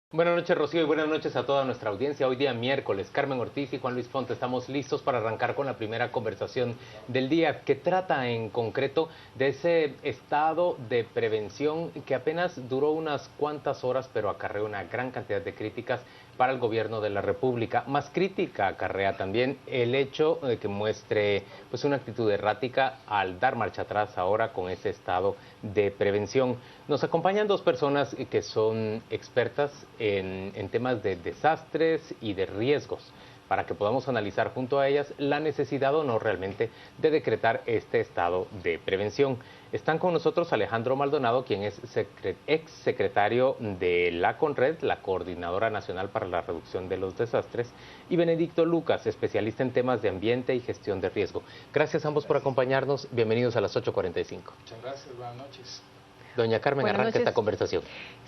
Buenas noches, Rocío, y buenas noches a toda nuestra audiencia. Hoy día miércoles, Carmen Ortiz y Juan Luis Fonte estamos listos para arrancar con la primera conversación del día, que trata en concreto de ese estado de prevención que apenas duró unas cuantas horas, pero acarreó una gran cantidad de críticas para el gobierno de la República. Más crítica acarrea también el hecho de que muestre una actitud errática al dar marcha atrás ahora con ese estado de prevención. Nos acompañan dos personas que son expertas en temas de desastres y de riesgos, para que podamos analizar junto a ellas la necesidad o no realmente de decretar este estado de prevención. Están con nosotros Alejandro Maldonado, quien es ex secretario de la CONRED, la Coordinadora Nacional para la Reducción de los Desastres, y Benedicto Lucas, especialista en temas de ambiente y gestión de riesgo. Gracias a ambos por acompañarnos. Bienvenidos a las 8:45. Muchas gracias, buenas noches. Doña Carmen, arranque esta conversación.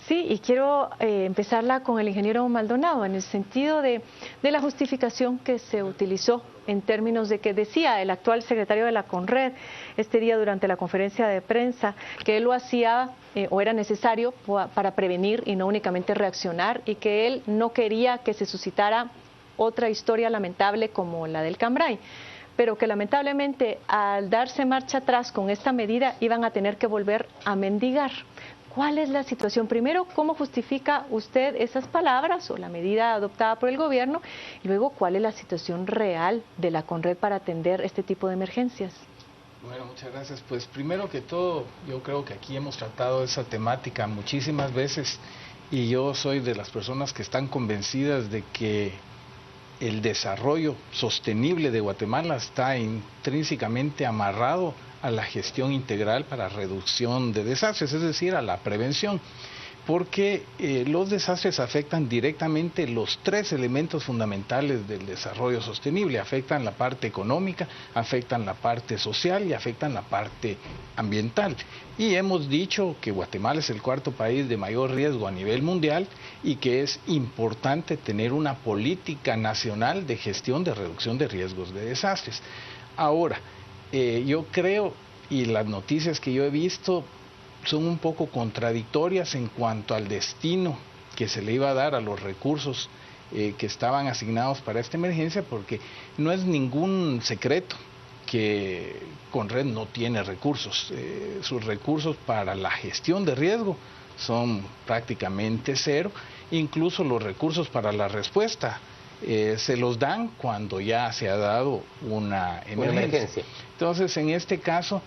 Sí, y quiero empezarla con el ingeniero Maldonado, en el sentido de la justificación que se utilizó en términos de que decía el actual secretario de la CONRED este día durante la conferencia de prensa que él lo hacía o era necesario para prevenir y no únicamente reaccionar, y que él no quería que se suscitara otra historia lamentable como la del Cambray, pero que lamentablemente al darse marcha atrás con esta medida iban a tener que volver a mendigar. ¿Cuál es la situación? Primero, ¿cómo justifica usted esas palabras o la medida adoptada por el gobierno? Y luego, ¿cuál es la situación real de la CONRED para atender este tipo de emergencias? Bueno, muchas gracias. Pues primero que todo, yo creo que aquí hemos tratado esa temática muchísimas veces, y yo soy de las personas que están convencidas de que el desarrollo sostenible de Guatemala está intrínsecamente amarrado a la gestión integral para reducción de desastres, es decir, a la prevención, porque los desastres afectan directamente los tres elementos fundamentales del desarrollo sostenible: afectan la parte económica, afectan la parte social y afectan la parte ambiental. Y hemos dicho que Guatemala es el cuarto país de mayor riesgo a nivel mundial y que es importante tener una política nacional de gestión de reducción de riesgos de desastres. Ahora, yo creo, y las noticias que yo he visto son un poco contradictorias en cuanto al destino que se le iba a dar a los recursos que estaban asignados para esta emergencia, porque no es ningún secreto que CONRED no tiene recursos. Sus recursos para la gestión de riesgo son prácticamente cero. Incluso los recursos para la respuesta se los dan cuando ya se ha dado una emergencia. Entonces, en este caso,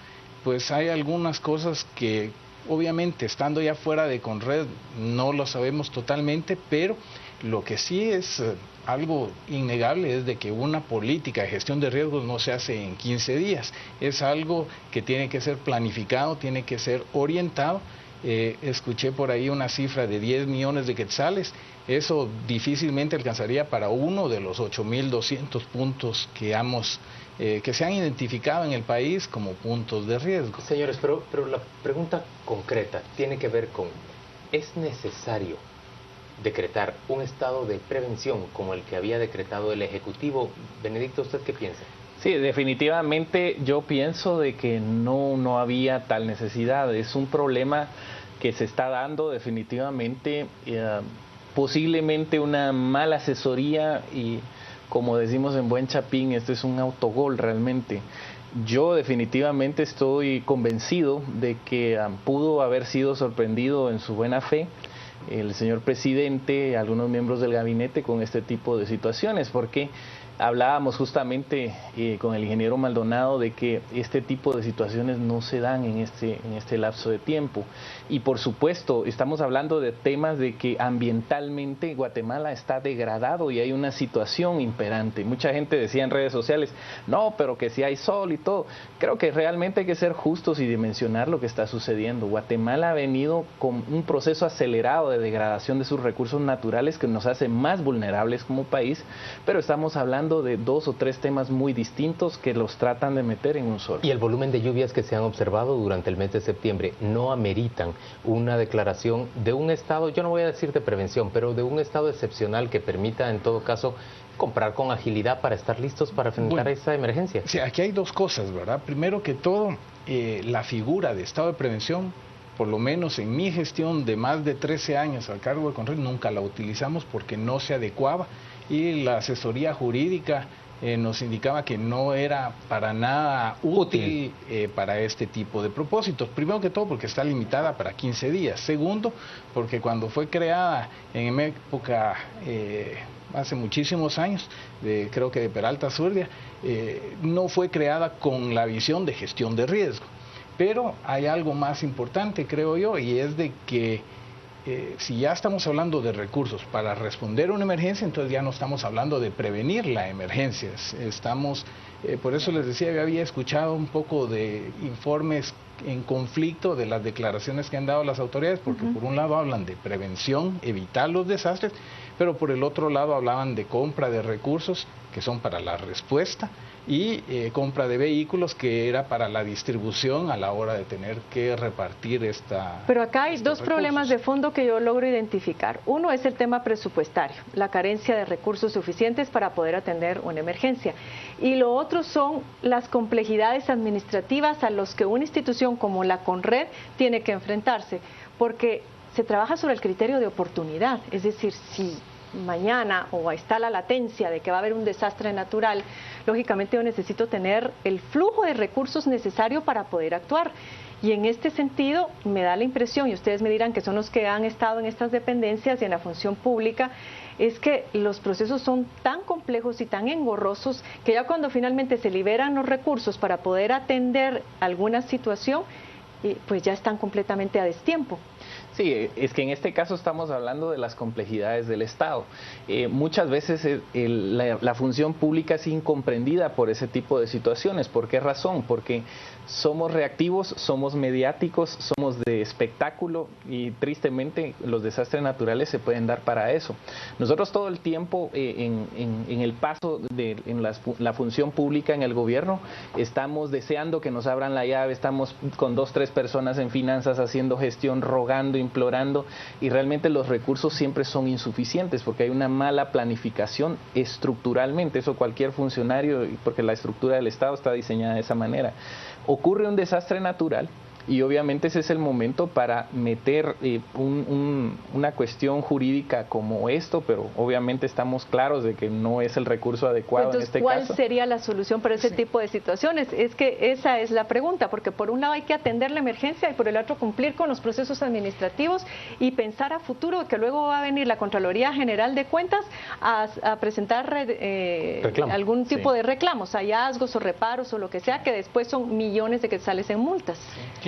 pues hay algunas cosas que obviamente, estando ya fuera de CONRED, no lo sabemos totalmente, pero lo que sí es algo innegable es de que una política de gestión de riesgos no se hace en 15 días. Es algo que tiene que ser planificado, tiene que ser orientado. Escuché por ahí una cifra de 10 millones de quetzales. Eso difícilmente alcanzaría para uno de los 8.200 puntos que se han identificado en el país como puntos de riesgo. Señores, pero la pregunta concreta tiene que ver con: ¿es necesario decretar un estado de prevención como el que había decretado el Ejecutivo? Benedicto, ¿usted qué piensa? Sí, definitivamente yo pienso de que no había tal necesidad. Es un problema que se está dando definitivamente, posiblemente una mala asesoría, y como decimos en buen chapín, esto es un autogol realmente. Yo definitivamente estoy convencido de que pudo haber sido sorprendido en su buena fe el señor presidente, algunos miembros del gabinete, con este tipo de situaciones, porque hablábamos justamente con el ingeniero Maldonado de que este tipo de situaciones no se dan en este lapso de tiempo. Y por supuesto, estamos hablando de temas de que ambientalmente Guatemala está degradado y hay una situación imperante. Mucha gente decía en redes sociales, no, pero que si hay sol y todo. Creo que realmente hay que ser justos y dimensionar lo que está sucediendo. Guatemala ha venido con un proceso acelerado de degradación de sus recursos naturales que nos hace más vulnerables como país, pero estamos hablando de dos o tres temas muy distintos que los tratan de meter en un solo. Y el volumen de lluvias que se han observado durante el mes de septiembre no ameritan una declaración de un estado, yo no voy a decir de prevención, pero de un estado excepcional que permita en todo caso comprar con agilidad para estar listos para enfrentar esa emergencia. Sí, aquí hay dos cosas, ¿verdad? Primero que todo, la figura de estado de prevención por lo menos en mi gestión de más de 13 años al cargo de Conred, nunca la utilizamos porque no se adecuaba y la asesoría jurídica nos indicaba que no era para nada útil para este tipo de propósitos. Primero que todo porque está limitada para 15 días. Segundo, porque cuando fue creada en época, hace muchísimos años, creo que de Peralta Zurdia, no fue creada con la visión de gestión de riesgo. Pero hay algo más importante, creo yo, y es de que si ya estamos hablando de recursos para responder a una emergencia, entonces ya no estamos hablando de prevenir la emergencia. Por eso les decía, yo había escuchado un poco de informes en conflicto de las declaraciones que han dado las autoridades, porque por un lado hablan de prevención, evitar los desastres, pero por el otro lado hablaban de compra de recursos que son para la respuesta y compra de vehículos que era para la distribución a la hora de tener que repartir esta. Pero acá hay dos problemas de fondo que yo logro identificar. Uno es el tema presupuestario, la carencia de recursos suficientes para poder atender una emergencia. Y lo otro son las complejidades administrativas a los que una institución como la Conred tiene que enfrentarse, porque se trabaja sobre el criterio de oportunidad, es decir, si mañana o está la latencia de que va a haber un desastre natural, lógicamente yo necesito tener el flujo de recursos necesario para poder actuar. Y en este sentido me da la impresión, y ustedes me dirán que son los que han estado en estas dependencias y en la función pública, es que los procesos son tan complejos y tan engorrosos que ya cuando finalmente se liberan los recursos para poder atender alguna situación, pues ya están completamente a destiempo. Sí, es que en este caso estamos hablando de las complejidades del Estado. Muchas veces la función pública es incomprendida por ese tipo de situaciones. ¿Por qué razón? Porque somos reactivos, somos mediáticos, somos de espectáculo y tristemente los desastres naturales se pueden dar para eso. Nosotros todo el tiempo en el paso en la función pública en el gobierno estamos deseando que nos abran la llave, estamos con 2, 3 personas en finanzas haciendo gestión, rogando, implorando, y realmente los recursos siempre son insuficientes porque hay una mala planificación estructuralmente. Eso cualquier funcionario, porque la estructura del Estado está diseñada de esa manera. Ocurre un desastre natural y obviamente ese es el momento para meter una cuestión jurídica como esto, pero obviamente estamos claros de que no es el recurso adecuado. Entonces, en este caso. ¿cuál sería la solución para ese tipo de situaciones? Es que esa es la pregunta, porque por un lado hay que atender la emergencia y por el otro cumplir con los procesos administrativos y pensar a futuro que luego va a venir la Contraloría General de Cuentas a presentar algún tipo de reclamos, hallazgos o reparos o lo que sea, que después son millones de quetzales en multas.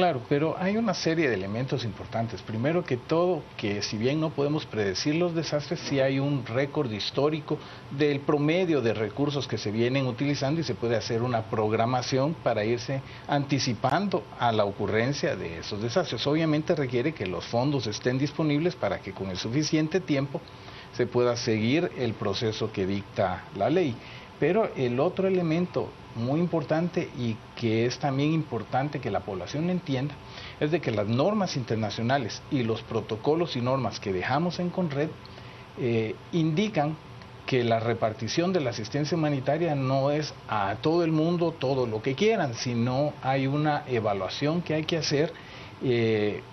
Claro, pero hay una serie de elementos importantes. Primero que todo, que si bien no podemos predecir los desastres, sí hay un récord histórico del promedio de recursos que se vienen utilizando y se puede hacer una programación para irse anticipando a la ocurrencia de esos desastres. Obviamente requiere que los fondos estén disponibles para que con el suficiente tiempo se pueda seguir el proceso que dicta la ley. Pero el otro elemento muy importante y que es también importante que la población entienda es de que las normas internacionales y los protocolos y normas que dejamos en Conred indican que la repartición de la asistencia humanitaria no es a todo el mundo todo lo que quieran, sino hay una evaluación que hay que hacer,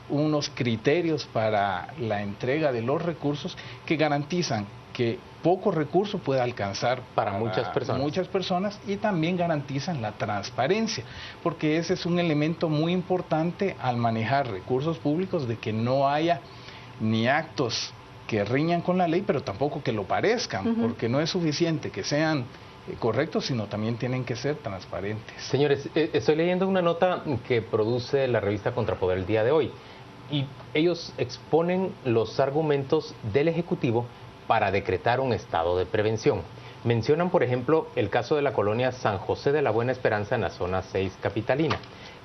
unos criterios para la entrega de los recursos que garantizan que poco recurso pueda alcanzar para muchas personas y también garantizan la transparencia, porque ese es un elemento muy importante al manejar recursos públicos, de que no haya ni actos que riñan con la ley, pero tampoco que lo parezcan, porque no es suficiente que sean correctos, sino también tienen que ser transparentes. Señores, estoy leyendo una nota que produce la revista Contrapoder el día de hoy, y ellos exponen los argumentos del Ejecutivo para decretar un estado de prevención. Mencionan, por ejemplo, el caso de la colonia San José de la Buena Esperanza en la zona 6 capitalina,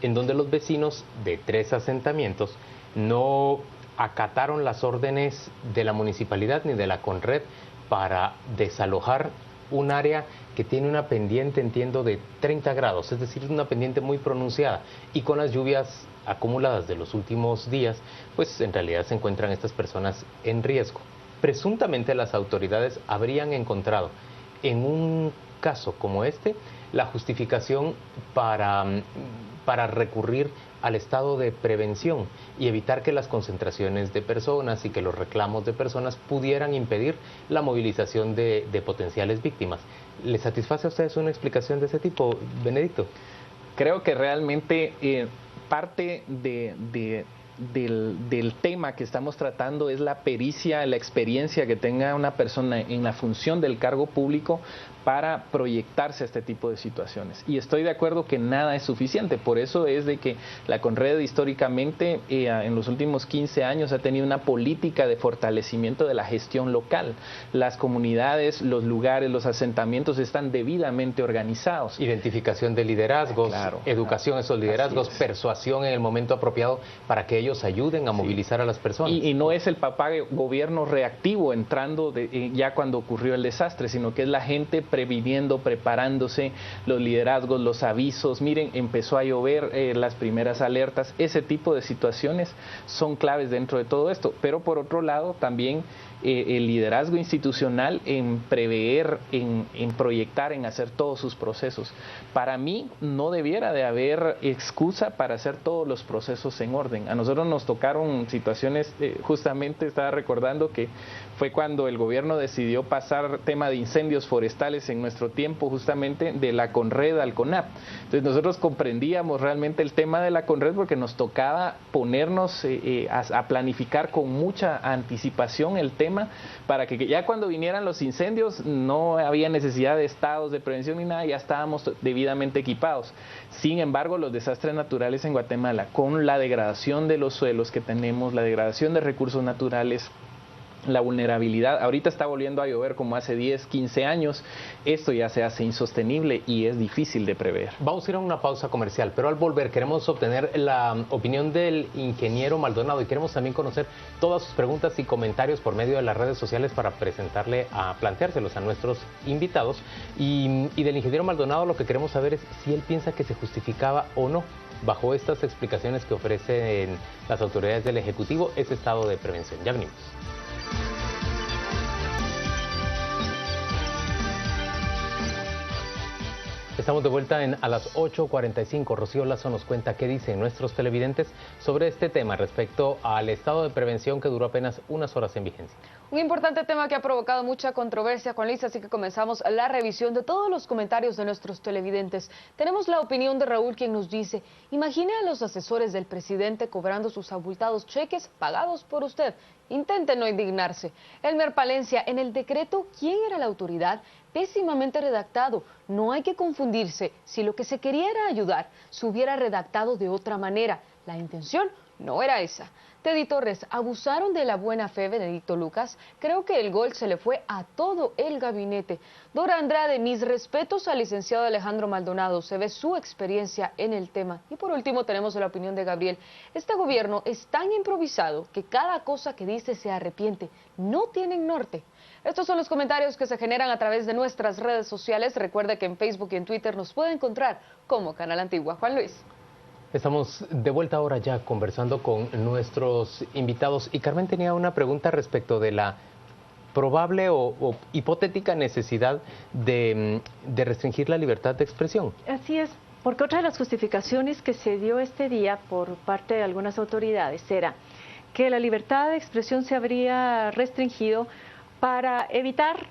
en donde los vecinos de 3 asentamientos no acataron las órdenes de la municipalidad ni de la Conred para desalojar un área que tiene una pendiente, entiendo, de 30 grados, es decir, una pendiente muy pronunciada, y con las lluvias acumuladas de los últimos días, pues en realidad se encuentran estas personas en riesgo. Presuntamente las autoridades habrían encontrado en un caso como este la justificación para recurrir al estado de prevención y evitar que las concentraciones de personas y que los reclamos de personas pudieran impedir la movilización de potenciales víctimas. ¿Le satisface a ustedes una explicación de ese tipo, Benedicto? Creo que realmente parte del tema que estamos tratando es la pericia, la experiencia que tenga una persona en la función del cargo público para proyectarse a este tipo de situaciones. Y estoy de acuerdo que nada es suficiente, por eso es de que la CONRED históricamente en los últimos 15 años ha tenido una política de fortalecimiento de la gestión local. Las comunidades, los lugares, los asentamientos están debidamente organizados. Identificación de liderazgos, claro, educación a esos liderazgos, persuasión en el momento apropiado para que ellos ayuden a movilizar a las personas. Y no es el papá gobierno reactivo entrando ya cuando ocurrió el desastre, sino que es la gente previniendo, preparándose, los liderazgos, los avisos. Miren, empezó a llover, las primeras alertas. Ese tipo de situaciones son claves dentro de todo esto. Pero por otro lado, también el liderazgo institucional en prever, en proyectar, en hacer todos sus procesos. Para mí no debiera de haber excusa para hacer todos los procesos en orden. A nosotros nos tocaron situaciones, justamente estaba recordando que fue cuando el gobierno decidió pasar tema de incendios forestales en nuestro tiempo, justamente de la CONRED al CONAP. Entonces nosotros comprendíamos realmente el tema de la CONRED porque nos tocaba ponernos a planificar con mucha anticipación el tema para que ya cuando vinieran los incendios no había necesidad de estados de prevención ni nada, ya estábamos debidamente equipados. Sin embargo, los desastres naturales en Guatemala, con la degradación de los suelos que tenemos, la degradación de recursos naturales, la vulnerabilidad, ahorita está volviendo a llover como hace 10, 15 años, esto ya se hace insostenible y es difícil de prever. Vamos a ir a una pausa comercial, pero al volver queremos obtener la opinión del ingeniero Maldonado y queremos también conocer todas sus preguntas y comentarios por medio de las redes sociales para planteárselos a nuestros invitados. Y del ingeniero Maldonado lo que queremos saber es si él piensa que se justificaba o no, bajo estas explicaciones que ofrecen las autoridades del Ejecutivo, ese estado de prevención. Ya venimos. Estamos de vuelta a las 8:45. Rocío Lazo nos cuenta qué dicen nuestros televidentes sobre este tema respecto al estado de prevención que duró apenas unas horas en vigencia. Un importante tema que ha provocado mucha controversia, Juan Luis, así que comenzamos la revisión de todos los comentarios de nuestros televidentes. Tenemos la opinión de Raúl, quien nos dice: imagine a los asesores del presidente cobrando sus abultados cheques pagados por usted. Intente no indignarse. Elmer Palencia, en el decreto, ¿quién era la autoridad? Pésimamente redactado. No hay que confundirse. Si lo que se quería era ayudar, se hubiera redactado de otra manera. La intención no era esa. Teddy Torres, abusaron de la buena fe, Benedicto Lucas. Creo que el gol se le fue a todo el gabinete. Dora Andrade, mis respetos al licenciado Alejandro Maldonado. Se ve su experiencia en el tema. Y por último tenemos la opinión de Gabriel. Este gobierno es tan improvisado que cada cosa que dice se arrepiente. No tienen norte. Estos son los comentarios que se generan a través de nuestras redes sociales. Recuerde que en Facebook y en Twitter nos puede encontrar como Canal Antigua. Juan Luis. Estamos de vuelta ahora ya conversando con nuestros invitados y Carmen tenía una pregunta respecto de la probable o hipotética necesidad de restringir la libertad de expresión. Así es, porque otra de las justificaciones que se dio este día por parte de algunas autoridades era que la libertad de expresión se habría restringido para evitar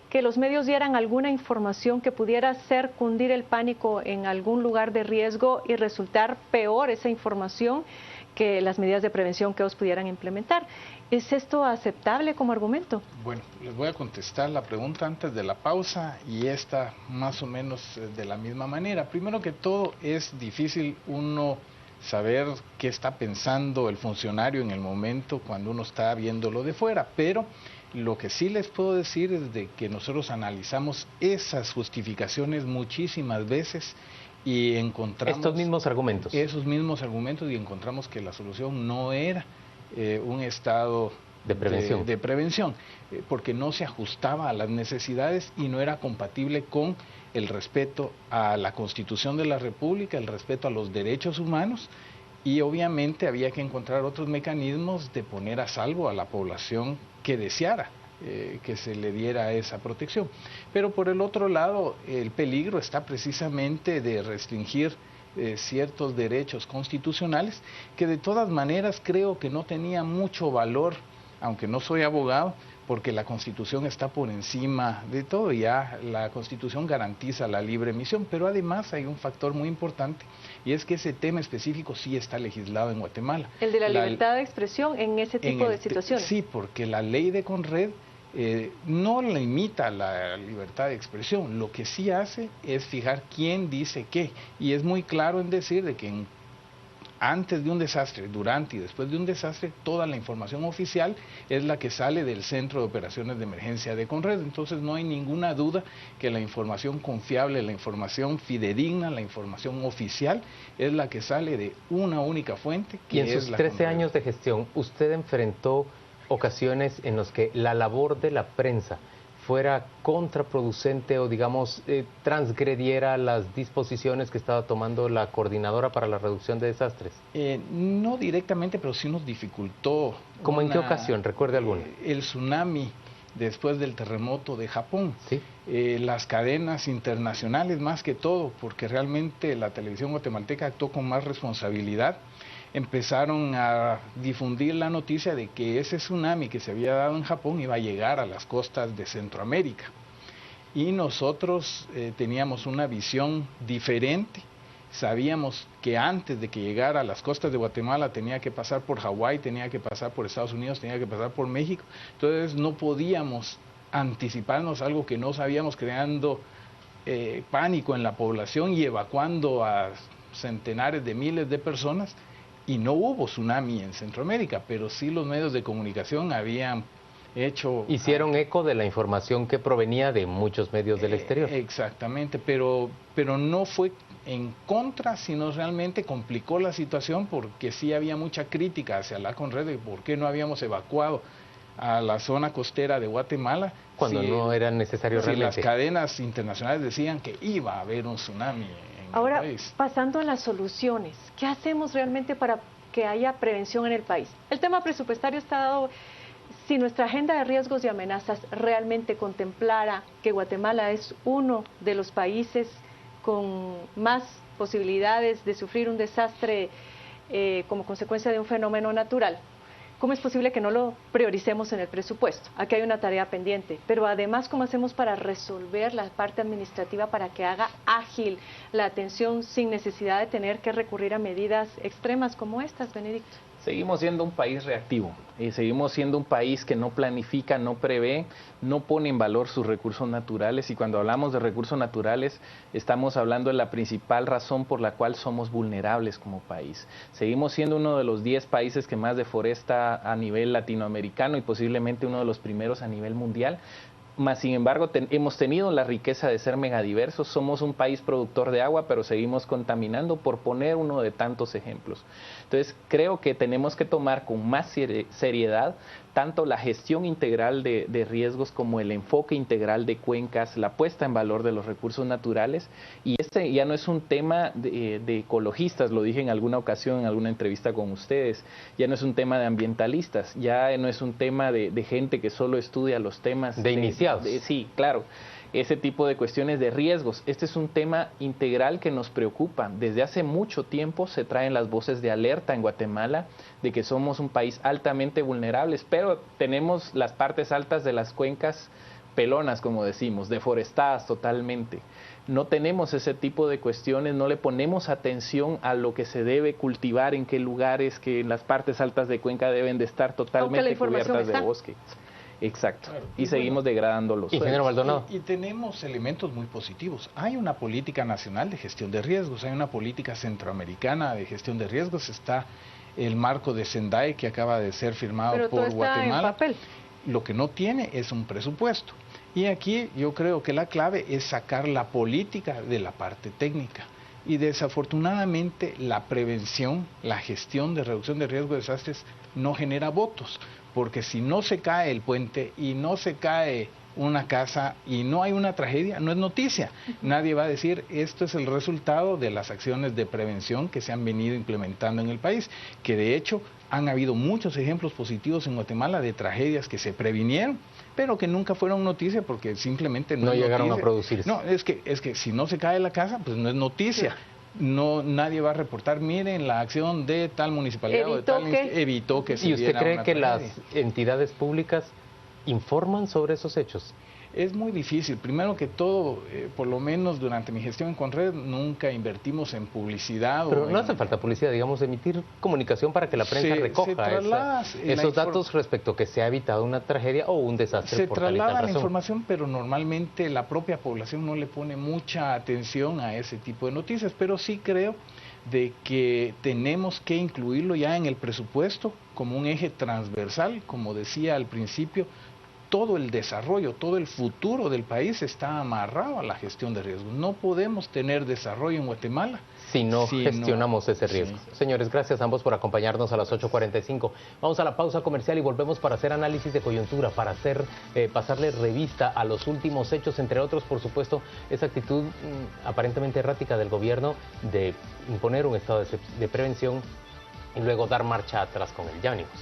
que los medios dieran alguna información que pudiera hacer cundir el pánico en algún lugar de riesgo y resultar peor esa información que las medidas de prevención que ellos pudieran implementar. ¿Es esto aceptable como argumento? Bueno, les voy a contestar la pregunta antes de la pausa y esta más o menos de la misma manera. Primero que todo, es difícil uno saber qué está pensando el funcionario en el momento cuando uno está viéndolo de fuera, pero lo que sí les puedo decir es de que nosotros analizamos esas justificaciones muchísimas veces y encontramos esos mismos argumentos y encontramos que la solución no era un estado de prevención, porque no se ajustaba a las necesidades y no era compatible con el respeto a la Constitución de la República, el respeto a los derechos humanos, y obviamente había que encontrar otros mecanismos de poner a salvo a la población que deseara que se le diera esa protección. Pero por el otro lado, el peligro está precisamente de restringir ciertos derechos constitucionales que de todas maneras creo que no tenía mucho valor, aunque no soy abogado, porque la Constitución está por encima de todo. Ya la Constitución garantiza la libre emisión, pero además hay un factor muy importante, y es que ese tema específico sí está legislado en Guatemala. El de la libertad de expresión en ese tipo de situaciones. Sí, porque la ley de Conred no limita la libertad de expresión, lo que sí hace es fijar quién dice qué, y es muy claro en decir de que antes de un desastre, durante y después de un desastre, toda la información oficial es la que sale del Centro de Operaciones de Emergencia de Conred. Entonces no hay ninguna duda que la información confiable, la información fidedigna, la información oficial es la que sale de una única fuente, que y en es sus la 13 Conred. años de gestión, ¿usted enfrentó ocasiones en las que la labor de la prensa fuera contraproducente o, digamos, transgrediera las disposiciones que estaba tomando la Coordinadora para la Reducción de Desastres? No directamente, pero sí nos dificultó. ¿Cómo en qué ocasión? ¿Recuerde alguna? El tsunami después del terremoto de Japón. ¿Sí? Las cadenas internacionales más que todo, porque realmente la televisión guatemalteca actuó con más responsabilidad. Empezaron a difundir la noticia de que ese tsunami que se había dado en Japón iba a llegar a las costas de Centroamérica. Y nosotros teníamos una visión diferente. Sabíamos que antes de que llegara a las costas de Guatemala tenía que pasar por Hawái, tenía que pasar por Estados Unidos, tenía que pasar por México. Entonces no podíamos anticiparnos algo que no sabíamos, creando pánico en la población y evacuando a centenares de miles de personas. Y no hubo tsunami en Centroamérica, pero sí los medios de comunicación habían hecho... Hicieron eco de la información que provenía de muchos medios del exterior. Exactamente, pero no fue en contra, sino realmente complicó la situación, porque sí había mucha crítica hacia la Conred de por qué no habíamos evacuado a la zona costera de Guatemala. Cuando no era necesario realmente. Las cadenas internacionales decían que iba a haber un tsunami. Ahora, pasando a las soluciones, ¿qué hacemos realmente para que haya prevención en el país? El tema presupuestario está dado. Si nuestra agenda de riesgos y amenazas realmente contemplara que Guatemala es uno de los países con más posibilidades de sufrir un desastre como consecuencia de un fenómeno natural, ¿cómo es posible que no lo prioricemos en el presupuesto? Aquí hay una tarea pendiente, pero además, ¿cómo hacemos para resolver la parte administrativa para que haga ágil la atención sin necesidad de tener que recurrir a medidas extremas como estas, Benedicto? Seguimos siendo un país reactivo, seguimos siendo un país que no planifica, no prevé, no pone en valor sus recursos naturales, y cuando hablamos de recursos naturales estamos hablando de la principal razón por la cual somos vulnerables como país. Seguimos siendo uno de los 10 países que más deforesta a nivel latinoamericano y posiblemente uno de los primeros a nivel mundial. Más sin embargo, hemos tenido la riqueza de ser megadiversos, somos un país productor de agua, pero seguimos contaminando, por poner uno de tantos ejemplos. Entonces, creo que tenemos que tomar con más seriedad tanto la gestión integral de riesgos como el enfoque integral de cuencas, la puesta en valor de los recursos naturales. Y este ya no es un tema de ecologistas, lo dije en alguna ocasión, en alguna entrevista con ustedes, ya no es un tema de ambientalistas, ya no es un tema de gente que solo estudia los temas de iniciados. Sí, claro. Ese tipo de cuestiones de riesgos. Este es un tema integral que nos preocupa. Desde hace mucho tiempo se traen las voces de alerta en Guatemala de que somos un país altamente vulnerable, pero tenemos las partes altas de las cuencas pelonas, como decimos, deforestadas totalmente. No tenemos ese tipo de cuestiones, no le ponemos atención a lo que se debe cultivar, en qué lugares, que en las partes altas de cuenca deben de estar totalmente cubiertas de bosque. Exacto, claro. Y seguimos degradando los suelos. Ingeniero Maldonado. Y tenemos elementos muy positivos. Hay una política nacional de gestión de riesgos, hay una política centroamericana de gestión de riesgos, está el marco de Sendai que acaba de ser firmado por Guatemala. En papel. Lo que no tiene es un presupuesto. Y aquí yo creo que la clave es sacar la política de la parte técnica. Y desafortunadamente la prevención, la gestión de reducción de riesgo de desastres no genera votos. Porque si no se cae el puente y no se cae una casa y no hay una tragedia, no es noticia. Nadie va a decir esto es el resultado de las acciones de prevención que se han venido implementando en el país, que de hecho han habido muchos ejemplos positivos en Guatemala de tragedias que se previnieron, pero que nunca fueron noticia porque simplemente no llegaron a producirse. No, es que si no se cae la casa, pues no es noticia. No, nadie va a reportar, miren, la acción de tal municipalidad evitó que se diera una tragedia. ¿Y usted cree que las entidades públicas informan sobre esos hechos? Es muy difícil. Primero que todo, por lo menos durante mi gestión en Conred, nunca invertimos en publicidad. Pero no hace falta publicidad, digamos, emitir comunicación para que la prensa recoja esos datos respecto a que se ha evitado una tragedia o un desastre por tal y tal razón. Se traslada la información, pero normalmente la propia población no le pone mucha atención a ese tipo de noticias, pero sí creo de que tenemos que incluirlo ya en el presupuesto como un eje transversal, como decía al principio. Todo el desarrollo, todo el futuro del país está amarrado a la gestión de riesgos. No podemos tener desarrollo en Guatemala si no gestionamos ese riesgo. Sí. Señores, gracias a ambos por acompañarnos a las 8:45. Vamos a la pausa comercial y volvemos para hacer análisis de coyuntura, para pasarle revista a los últimos hechos, entre otros, por supuesto, esa actitud aparentemente errática del gobierno de imponer un estado de prevención y luego dar marcha atrás con él. Ya venimos.